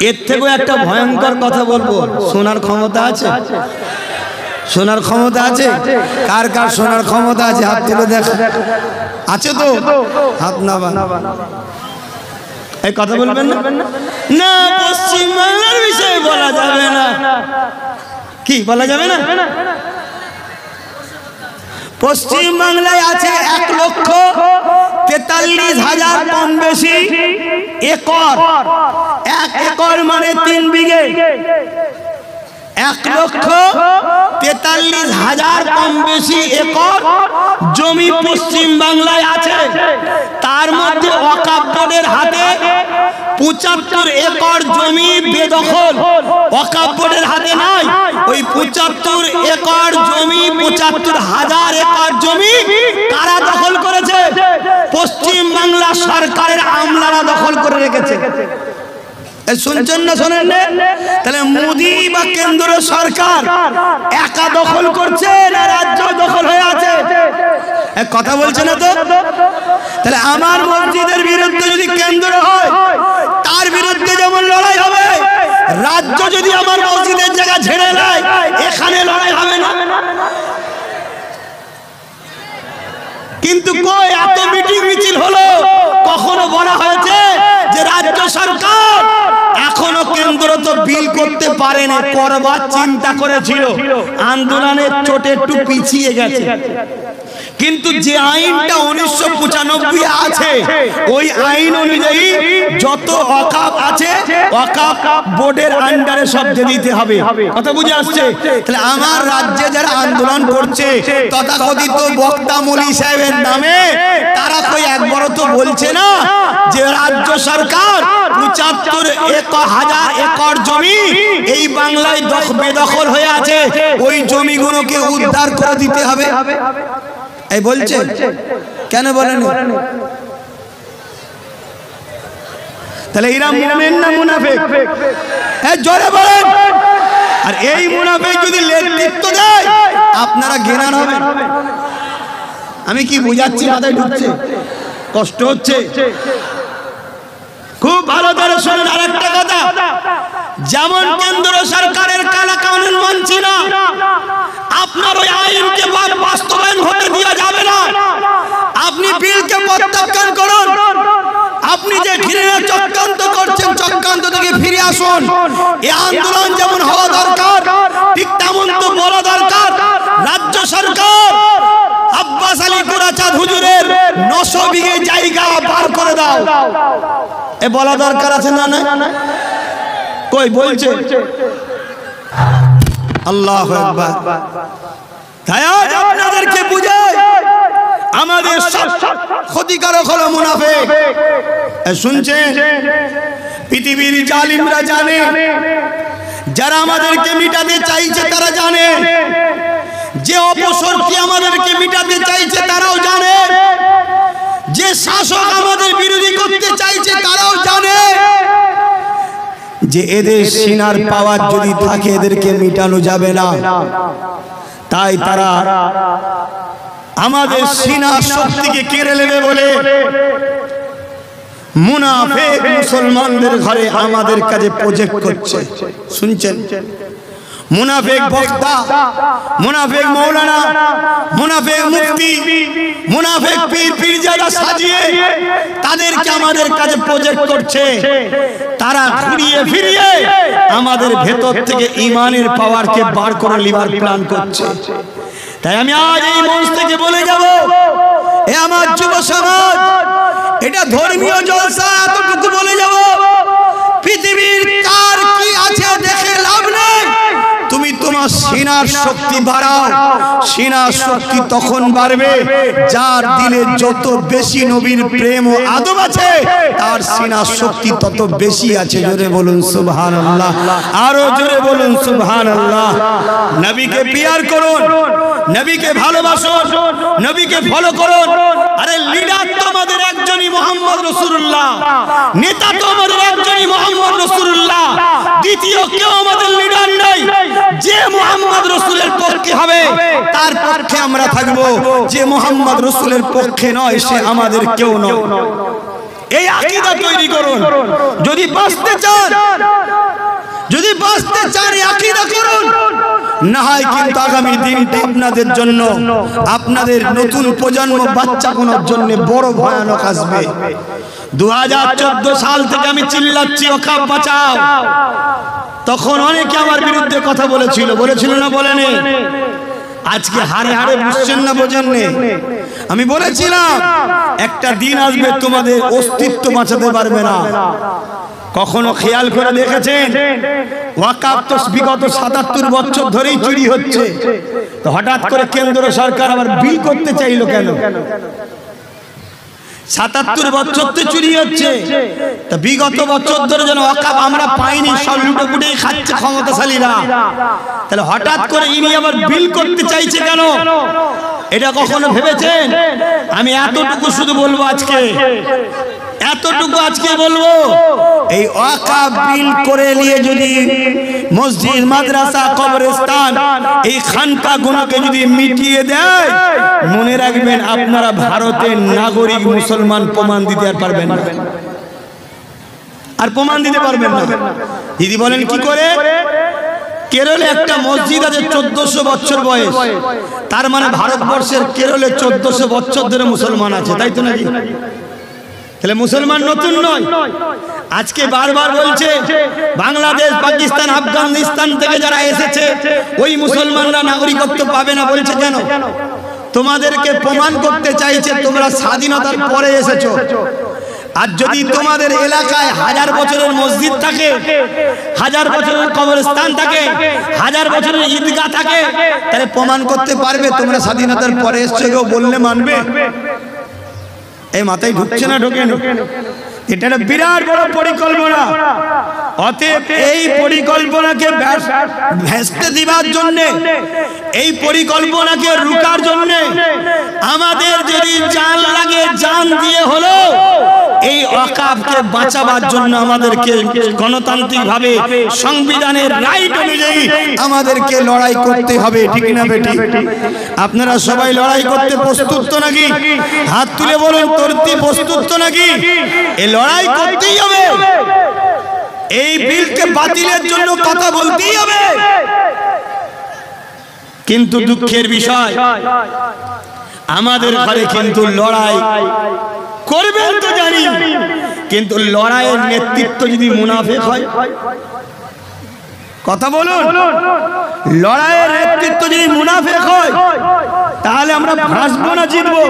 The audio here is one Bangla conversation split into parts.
এর থেকেও একটা ভয়ঙ্কর কথা বলবো, শোনার ক্ষমতা আছে? শোনার ক্ষমতা আছে? কার কার শোনার ক্ষমতা আছে হাত তুলে দেখা আছে তো? হাত না এই কথা বলবেন না? না, পশ্চিম বাংলার বিষয়ে বলা যাবে না। কি বলা যাবে না? পশ্চিম বাংলায় আছে 1,43,000 কম বেশি একর। 1 একর মানে 3 বিঘে। 1,43,000 কম বেশি একর জমি পশ্চিম বাংলায় আছে। তার মধ্যে ওয়াকফ বোর্ডের হাতে 75 একর জমি বেদখল। ওয়াকফ বোর্ডের হাতে নাই, ওই 75 একর জমি, 75,000 একর জমি কারা দখল করেছে? পশ্চিম বাংলা সরকারের আমলারা দখল করে রেখেছে। শুনছেন না? শোনেন না? তাহলে মোদি বা কেন্দ্র সরকার একা দখল করছে না রাজ্য দখল হয়ে আছে? কথা বলছে না তো? তাহলে আমার মসজিদের বিরুদ্ধে যদি কেন্দ্র হয়, তার বিরুদ্ধে যেমন লড়াই হবে, রাজ্য যদি আমার মসজিদের জায়গা ছেড়ে নেয়, এখানে লড়াই হবে না? কিন্তু কই এত মিটিং মিছিল হলো, কখনো বলা হয়েছে যে রাজ্য সরকার এখনো কেন্দ্র তো বিল করতে পারেনি, করবার চিন্তা করেছিল, আন্দোলনের চোটে একটু পিছিয়ে গেছে। কিন্তু যে আইনটা 1995 আছে, ওই আইন অনুযায়ী যত ওয়াকফ আছে ওয়াকফ বোর্ডের আন্ডারে সব দিতে হবে। কথা বুঝে আসছে? তাহলে আমার রাজ্যে যারা আন্দোলন করছে তথাকথিত বক্তা মৌলী সাহেবের নামে, তারা কই একবারও তো বলছে না যে রাজ্য সরকার 75,000 একর জমি এই বাংলায় বেদখল হয়ে আছে, ওই জমিগুলোকে উদ্ধার করে দিতে হবে? এই বলছে কেন বলেন? তাহলে এরা মুমিন না মুনাফিক? জোরে বলেন। আর এই মুনাফিক যদি নেতৃত্ব দেয়, আপনারা জ্ঞান হবেন। আমি কি বুঝাচ্ছি? মাথায় ঢুকছে? কষ্ট হচ্ছে? খুব ভালো করে শোনেন। আরেকটা কথা, যেমন কেন্দ্র সরকারের কালা কানুন মানছি না, আপনার ওই আইনকে বাস্তবায়ন হতে দেওয়া যাবে না। আপনি বিলকে প্রত্যাখ্যান করুন। আপনি যে ঘৃণা চক্রান্ত করছেন, চক্রান্ত থেকে ফিরে আসুন। এই আন্দোলন যেমন হওয়া দরকার, ঠিক তেমন তো বলা দরকার রাজ্য সরকার আব্বাস আলী কুরাচাঁদ হুজুরের 900 বিঘে জায়গা বার করে দাও। এ বলা দরকার আছে না? কই বলছে? আল্লাহু আকবার। তাই আজ আপনাদেরকে বুঝাই, আমাদের সব ক্ষতিকারক হলো মুনাফিক। শুনছেন? পৃথিবীর জালিমরা জানে, যারা আমাদেরকে মিটাতে চাইছে তারা জানে, যে অপশক্তি আমাদেরকে মিটাতে চাইছে তারাও জানে, যে শাসক আমাদের বিরোধী করতে চাইছে তারাও জানে যে এদের সিনার পাওয়ার যদি থাকে এদেরকে মিটানো যাবে না। তাই তারা আমাদের সিনার শক্তিকে কেড়ে নেবে বলে মুনাফিক মুসলমানদের ঘরে আমাদের কাছে প্রজেক্ট করছে। শুনছেন? মুনাফিক বক্তা, মুনাফিক মৌলানা, মুনাফিক মুফতি, মুনাফিক পীর পীরজাদা সাজিয়ে তাদেরকে আমাদের কাছে প্রজেক্ট করছে। তারা ঘুরিয়ে ফিরিয়ে আমাদের ভেতর থেকে ঈমানের পাওয়ারকে বার করে লিভার প্ল্যান করছে। তাই আমি আজ এই মঞ্চ থেকে বলে যাব, এ আমার যুব সমাজ, এটা ধর্মীয় জলসা, এতটুকু বলে যাব, পৃথিবীর কার কি আছে দেখে লাভ নেই। তুমি তোমার সিনার শক্তি বাড়াও। সিনার শক্তি তখন বাড়বে যার দিলে যত বেশি নবীর প্রেম ও আদব আছে, তার সিনার শক্তি তত বেশি আছে। জোরে বলুন সুবহানাল্লাহ, আরো জোরে বলুন সুবহানাল্লাহ। নবীকে পিয়ার করুন, নবীকে ভালোবাসুন, নবীকে ফলো করুন। আরে লিডার তো আমাদের একজনই মুহাম্মদ রাসূলুল্লাহ, নেতা তো আমাদের একজনই মুহাম্মদ রাসূলুল্লাহ, দ্বিতীয় কেউ আমাদের লিডার নেই। যে মুহাম্মদ রাসূলের পক্ষে হবে তার পক্ষে আমরা থাকব, যে মুহাম্মদ রাসূলের পক্ষে নয় সে আমাদের কেউ নয়। এই আকীদা তৈরি করুন। যদি বাঁচতে চান না হয় কিন্তু আগামী দিনটা আপনাদের জন্য, আপনাদের নতুন প্রজন্ম বাচ্চাগুলোর জন্য বড় ভয়ানক আসবে। 2014 সাল থেকে আমি চিল্লাচ্ছি ওয়াকফ বাঁচাও। তখন অনেকে আমার বিরুদ্ধে কথা বলেছিল না বলেনি? আজকে হারে হারে বুঝছেন না, বোঝেন না? আমি বলেছিলাম একটা দিন আসবে তোমাদের অস্তিত্ব বাঁচাতে পারবে না। কখনো খেয়াল করে দেখেছেন ওয়াকফ তো বিগত 77 বছর ধরেই চুরি হচ্ছে, তো হঠাৎ করে কেন্দ্র সরকার আবার বিল করতে চাইলো কেন? 77 বছর তো চুরি হচ্ছে, তো বিগত বছর ধরে যেন ওয়াকফ আমরা পাইনি, সব লুটে পুটে খাচ্ছে ক্ষমতাশালীরা, তাহলে হঠাৎ করে ইনি আবার বিল করতে চাইছে কেন? এটা কখনো ভেবেছেন? আমি এতটুকু শুধু বলবো আজকে, এতটুকু আজকে বলবো, এই ওয়াকফ বিল করে নিয়ে যদি মসজিদ, মাদ্রাসা, কবরস্থান, এই খানকাগুলোকে যদি মিটিয়ে দেয়, মনে রাখবেন আপনারা ভারতের নাগরিক মুসলমান প্রমাণ দিতে আর পারবেন না, আর প্রমাণ দিতে পারবেন না। দিদি বলেন কি করে? কেরলে একটা মসজিদ আছে 1400 বছর বয়স, তার মানে ভারতবর্ষের কেরলে 1400 বছর ধরে মুসলমান আছে, তাই তো নাকি? তাহলে মুসলমান নতুন নয়। আজকে বারবার বলছে বাংলাদেশ, পাকিস্তান, আফগানিস্তান থেকে যারা এসেছে ওই মুসলমানরা নাগরিকত্ব পাবে না, বলছে কেন? তোমাদেরকে প্রমাণ করতে চাইছে তোমরা স্বাধীনতার পরে এসেছো। আর যদি তোমাদের এলাকায় 1000 বছরের মসজিদ থাকে, 1000 বছরের কবরস্থান থাকে, 1000 বছরের ঈদগাহ থাকে, তাহলে প্রমাণ করতে পারবে তোমরা স্বাধীনতার পরে এসেছো, কেউ বললে মানবে? এই মাথায় ঢুকছে না, ঢোকে না? এটা একটা বিরাট বড় পরিকল্পনা। অতএব এই পরিকল্পনাকে ভেস্তে দিবার জন্য, এই পরিকল্পনাকে রুকার জন্য আমাদের যদি জান লাগে, জান দিয়ে হলো এই ওয়াকফকে বাঁচাবার জন্য আমাদেরকে গণতান্ত্রিক ভাবে সংবিধানের রাইট অনুযায়ী আমাদেরকে লড়াই করতে হবে, ঠিক না বেটি? আপনারা সবাই লড়াই করতে প্রস্তুত তো নাকি? হাত তুলে বলুন, করতে প্রস্তুত তো নাকি? এই লড়াই করতেই হবে, এই বিলকে বাতিলের জন্য কথা বলতেই হবে। কিন্তু দুঃখের বিষয় আমাদের ঘরে কিন্তু লড়াই করবেন তো জানি, কিন্তু লড়াইয়ের নেতৃত্ব যদি মুনাফিক হয়, কথা বলুন, লড়াইয়ের নেতৃত্ব যদি মুনাফিক হয়, তাহলে আমরা ভাসবো না জিতবো?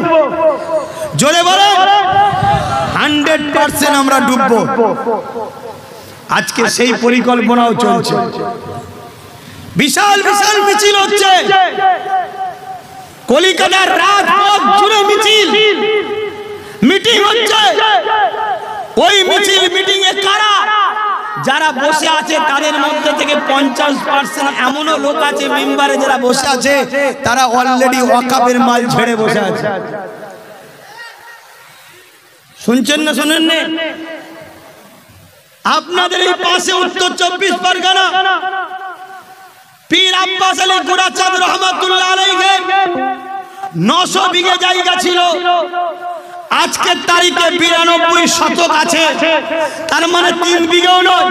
জোরে বলেন। 100% আমরা ডুববো। আজকে সেই পরিকল্পনাও চলছে, বিশাল বিশাল মিছিল হচ্ছে, কলিকাতার রাজপথ জুড়ে মিছিল, মিটিং হচ্ছে। ওই মিছিল, মিটিং এ কারা যারা বসে আছে তাদের মধ্যে থেকে 50% এমনও লোক আছে মেম্বারে যারা বসে আছে, তারা অলরেডি ওয়াকফের মাল ছেড়ে বসে আছে। শুনছেন না শোনেন না? আপনাদের এই পাশে উত্তর 24 পরগনা পীর আব্বাস আলী গুরাচাঁদ রহমাতুল্লাহ আলাইহি 900 বিঘে জায়গা ছিল, আজকের তারিখে 92 শতক আছে, তার মানে 3 বিঘেও নয়।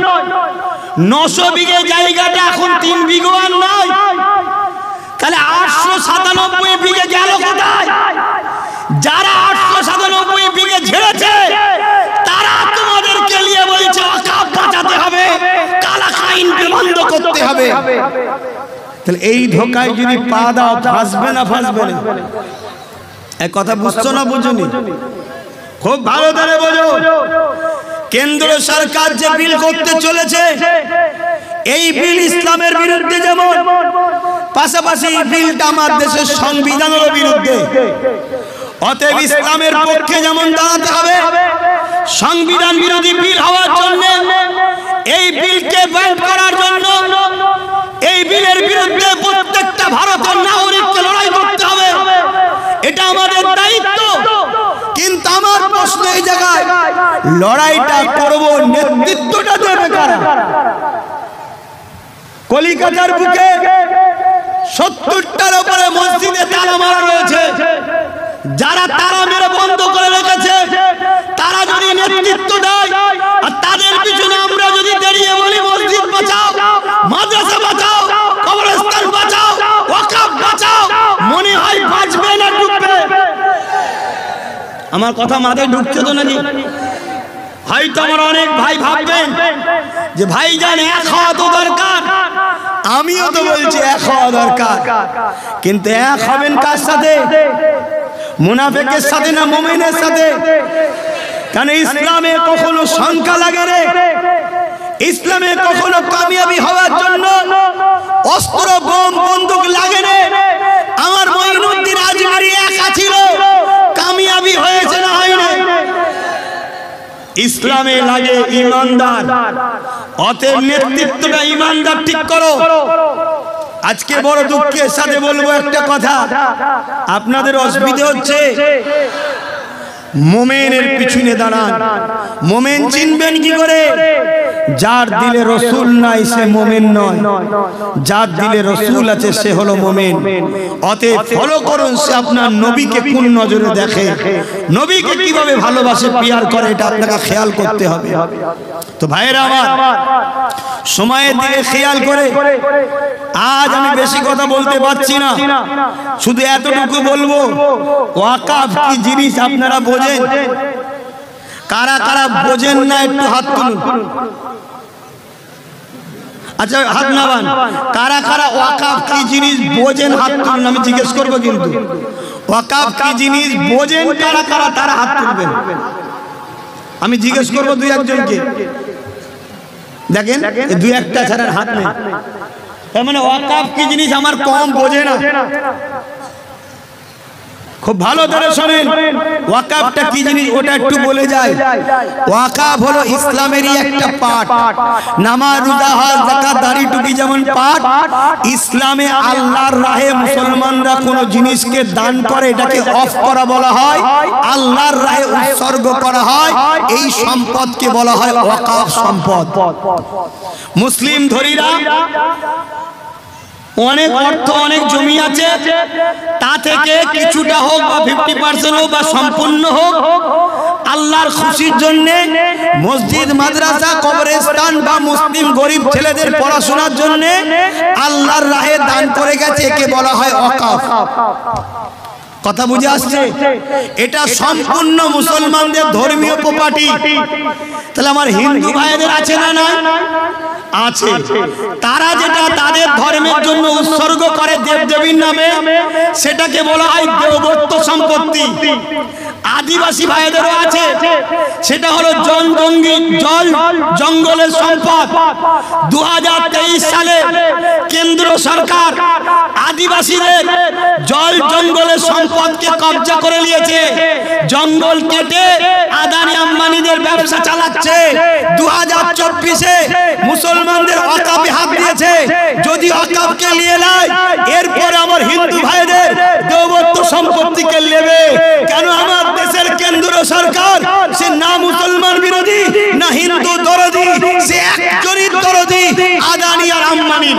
900 বিঘে জায়গাটা এখন 3 বিঘেও আর নয়, তাহলে 897 বিঘে গেল কোথায়? যারা 897 বিঘে ঝেড়েছে তারা তোমাদেরকে নিয়ে বলছে ওয়াকফ বাঁচাতে হবে, কালা আইনকে বন্ধ করতে হবে। তাহলে এই ধোকায় যদি পা দাও, ফাঁসবে না ফাঁসবে না? এই কথা বুঝছো না বুঝুনি? খুব ভালো করে বোঝো। কেন্দ্র সরকার যে বিল করতে চলেছে, এই বিল ইসলামের বিরুদ্ধে যেমন, পাশাপাশি এই বিলটা আমার দেশের সংবিধানের বিরুদ্ধে। অতএব ইসলামের পক্ষে যেমন দাঁড়াতে হবে, সংবিধান বিরোধী বিল হওয়ার জন্য, এই বিলকে ব্যান করার জন্য, এই বিলের বিরুদ্ধে প্রত্যেকটা ভারতের নাগরিককে লড়াই করতে হবে। এটা আমাদের দায়িত্ব। কিন্তু আমার প্রশ্ন এই জায়গায়, লড়াইটা করব, নেতৃত্বটা দেবে কারা? কলিকাতার বুকে 70টার উপরে মসজিদে তালা মারা রয়েছে। যারা তালা মেরে বন্ধ করে রেখেছে, তারা যদি নেতৃত্ব দেয়, আর তাদের পিছনে আমরা যদি দাঁড়িয়ে বলি মসজিদ বাঁচাও, মাদ্রাসা বাঁচাও, কবরস্থান বাঁচাও, আমার কথা মাথায় ঢুকছে তো নাকি? হয়তো আমার অনেক ভাই ভাববেন যে ভাইজান এক হওয়া তো দরকার, আমিও তো বলছি এক হওয়া দরকার, কিন্তু এক হবেন কার সাথে? মুনাফিকের সাথে না মুমিনের সাথে? কেন ইসলামে কখনো সংখ্যা লাগে রে? ইসলামে কখনো কামিয়াবি হওয়ার জন্য অস্ত্র বোম বন্দুক লাগে রে? আমার মঈনুদ্দিন আজমিরি একা ছিল, কামিয়াবি হয়েছে না হয়নি? ইসলামে লাগে ইমানদার, অতএব নেতৃত্বটা ইমানদার ঠিক করো। আজকে বড় দুঃখের সাথে বলবো একটা কথা, আপনাদের অসুবিধা হচ্ছে। মোমেনের পিছনে দাঁড়ান। মোমেন চিনবেন কি করে? যার দিলে রসুল নাই সে মোমেন নয়, যার দিলে রসুল আছে সে হলো মোমেন। অতএব ফলো করুন সে আপনার নবীকে কোন নজরে দেখে, নবীকে কিভাবে ভালোবাসে, পিয়ার করে, এটা আপনাকে খেয়াল করতে হবে। তো ভাইয়েরা আমার, সময়ের দিকে খেয়াল করে আজ আমি বেশি কথা বলতে পারছি না, শুধু এতটুকু বলবো, ওয়াকাফ কি জিনিস আপনারা বোঝেন? কারা কারা বোঝেন না একটু হাত তুলুন। আচ্ছা হাত নামান। কারা কারা ওয়াকাফ কি জিনিস বোঝেন হাত তুলুন, আমি জিজ্ঞেস করবো কিন্তু। ওয়াকাফ কি জিনিস বোঝেন কারা কারা, তারা হাত তুলবেন। আমি জিজ্ঞেস করবো দুই একজনকে, দেখেন দুই একটা ছাড়া হাত নেই। তার মানে ওয়াকাফ কি জিনিস আমার কম বোঝে না। খুব ভালো করে শুনেন, ওয়াকাফটা কি জিনিস ওটা একটু বলে যায়। ওয়াকাফ হলো ইসলামেরই একটা পার্ট। নামাজ, রোজা, হজ, যাকাত, দাড়ি, টুপি যেমন পার্ট, ইসলামে আল্লাহর রাহে মুসলমানরা কোন জিনিসকে দান করে এটাকে অফ করা বলা হয়, আল্লাহর রাহে উৎসর্গ করা হয়, এই সম্পদকে বলা হয় ওয়াকাফ সম্পদ। মুসলিম ধরিরা অনেক অর্থ, অনেক জমি আছে, তা থেকে কিছুটা হোক বা 50% হোক বা সম্পূর্ণ হোক, আল্লাহর খুশির জন্য মসজিদ, মাদ্রাসা, কবরস্থান বা মুসলিম গরিব ছেলেদের পড়াশোনার জন্য আল্লাহর রাহে দান করে গেছে, একে বলা হয় ওয়াকাফ। কথা বুঝে আসছে? এটা সম্পূর্ণ মুসলমানদের ধর্মীয় প্রপার্টি। তাহলে আমার হিন্দু ভাইদের আছে না? নাই আছে। তারা যেটা তাদের ধর্মের জন্য উৎসর্গ করে দেবদেবীর নামে, সেটাকে বলা হয় দেবদত্ত সম্পত্তি। আদিবাসী ভাইদেরও আছে, সেটা হলো জল জঙ্গলের সম্পদ। 2023 সালে কেন্দ্র সরকার আদিবাসীদের জল জঙ্গলের সম্পদকে কবজা করে নিয়েছে। জঙ্গল কেটে আদানি আম্বানিদের ব্যবসা চালাচ্ছে। 2024-এ মুসলমানদের ওয়াকাফে হাত দিয়েছে। যদি ওয়াকাফকে নিয়ে নেয়, এরপরে আমার হিন্দু ভাইদের দেবদত্ত সম্পত্তিকে নেবে। কেন? আমার দেশের কেন্দ্র সরকার সে না মুসলমান বিরোধী না হিন্দু দরদি, সে একজনই দরদি, আদানি আর আম্বানি।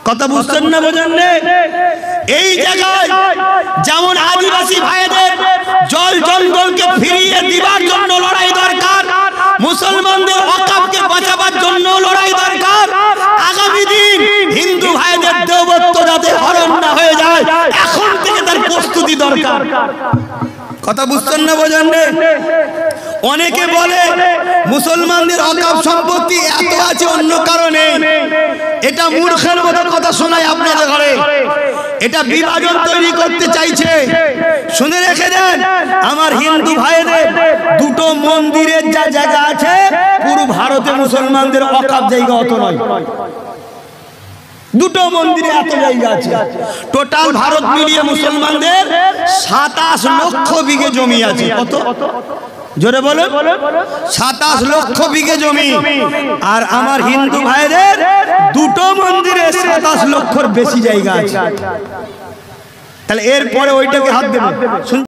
কথা বুঝছেন না? বোঝেন না? এই জায়গায় যেমন আদিবাসী ভাইদের জল জঙ্গলকে ফিরিয়ে দিবার জন্য লড়াই দরকার, মুসলমানদের ওয়াকাফকে বাঁচাবার জন্য লড়াই দরকার। আগামী দিন হিন্দু ভাইদের দেবত্ব যাতে হরণ না হয়ে যায়, এখন থেকে তার প্রস্তুতি দরকার। কথা বুঝছেন না? বোঝেন না? অনেকে বলে মুসলমানদের ওয়াকাফ সম্পত্তি এত আছে অন্য কারণে। এটা মূর্খের মতো কথা শোনায় আপনাদের ঘরে। এটা বিভাজন তৈরি করতে চাইছে। শুনে রেখে দেন, আমার হিন্দু ভাইদের দুটো মন্দিরের যা জায়গা আছে, পুরো ভারতে মুসলমানদের ওয়াকাফ জায়গা অত নয়। দুটো মন্দিরে এত জায়গা আছে। টোটাল ভারত মিলিয়ে মুসলমানদের 27 লক্ষ বিঘে জমি আছে। কত? জোরে বলুন। 27 লক্ষ বিঘে জমি। আর আমার হিন্দু ভাইদের দুটো মন্দিরে 27 লক্ষর বেশি জায়গা আছে। তাহলে এরপরে ওইটাকে হাত দেবেন।